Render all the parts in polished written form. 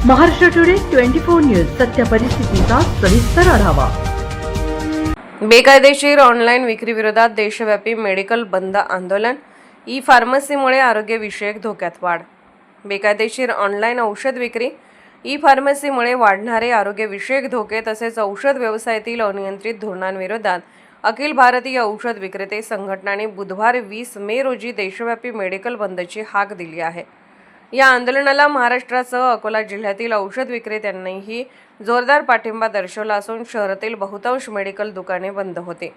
Maharashtra today 24 news सत्य परिस्थितीचा सविस्तर आढावा। बेकायदेशीर ऑनलाईन विक्री विरोधात देशव्यापी मेडिकल बंद आंदोलन। ई फार्मसीमुळे आरोग्य विषयक धोक्यात वाढ। बेकायदेशीर ऑनलाईन औषध विक्री, ई फार्मसीमुळे वाढणारे आरोग्य विषयक धोके तसेच औषध व्यवसायातील अनियंत्रित धोरणांविरोधात अखिल भारतीय औषध विक्रेते संघटनेने बुधवार 20 मे रोजी देशव्यापी मेडिकल बंदची हाक दिली आहे। या आंदोलनाला महाराष्ट्रासह अकोला जिल्ह्यातील औषध विक्रेत्यांनीही जोरदार पाठिंबा दर्शवला असून शहरातील बहुतांश मेडिकल दुकाने बंद होती।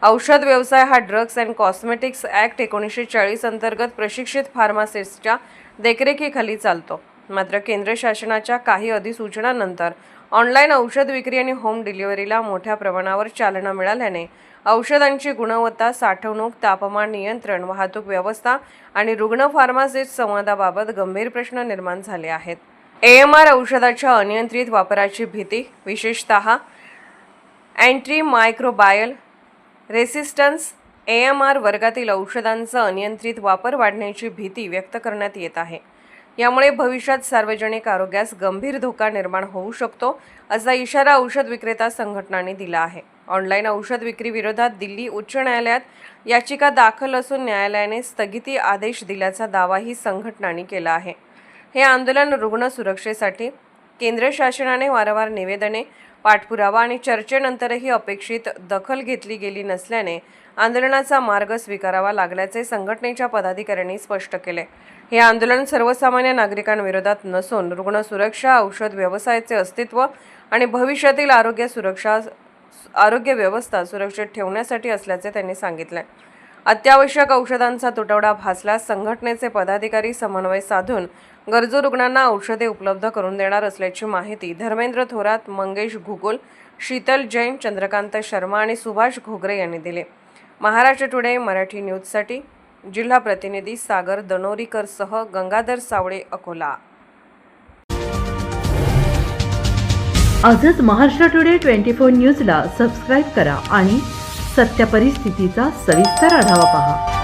औषध व्यवसाय हा ड्रग्स अँड कॉस्मेटिक्स ॲक्ट 1940 अंतर्गत प्रशिक्षित फार्मासिस्टच्या देखरेखीखाली चालतो। मात्र केंद्र शासनाच्या काही अधिसूचनांनंतर ऑनलाईन औषध विक्री आणि होम डिलिव्हरीला मोठ्या प्रमाणावर चालना मिळाल्याने औषधांची गुणवत्ता, साठवणूक, तापमान नियंत्रण, वाहतूक व्यवस्था आणि रुग्ण फार्मासिस्ट संवादाबाबत गंभीर प्रश्न निर्माण झाले आहेत। AMR औषधाच्या अनियंत्रित वापराची भीती, विशेषतः अँटी मायक्रोबायल रेसिस्टन्स AMR वर्गातील औषधांचा अनियंत्रित वापर वाढण्याची भीती व्यक्त करण्यात येत आहे। यामुळे भविष्यात सार्वजनिक आरोग्यास गंभीर धोका निर्माण होऊ शकतो, असा इशारा औषध विक्रेता संघटनांनी दिला आहे। ऑनलाईन औषध विक्री विरोधात दिल्ली उच्च न्यायालयात याचिका दाखल असून न्यायालयाने स्थगिती आदेश दिल्याचा दावाही संघटनांनी केला आहे। हे आंदोलन रुग्ण सुरक्षेसाठी केंद्र शासनाने वारंवार निवेदने, पाठपुरावा आणि चर्चेनंतरही अपेक्षित दखल घेतली गेली नसल्याने आंदोलनाचा मार्ग स्वीकारावा लागल्याचे संघटनेच्या पदाधिकाऱ्यांनी स्पष्ट केले। हे आंदोलन सर्वसामान्य नागरिकांविरोधात नसून रुग्ण सुरक्षा, औषध व्यवसायाचे अस्तित्व आणि भविष्यातील आरोग्य व्यवस्था सुरक्षित ठेवण्यासाठी असल्याचे त्यांनी सांगितले। अत्यावश्यक औषधांचा तुटवडा भासल्यास संघटनेचे पदाधिकारी समन्वय साधून गरजू रुग्णांना औषधे उपलब्ध करून देणार असल्याची माहिती धर्मेंद्र थोरात, मंगेश घुगुल, शीतल जैन, चंद्रकांत शर्मा आणि सुभाष घोगरे यांनी दिले। महाराष्ट्र टुडे मराठी न्यूजसाठी जिल्हा प्रतिनिधी सागर दनोरीकरसह गंगाधर सावळे, अकोला। आजच महाराष्ट्र टुडे 24 न्यूजला सबस्क्राईब करा आणि सत्य परिस्थितीचा सविस्तर आढावा पहा।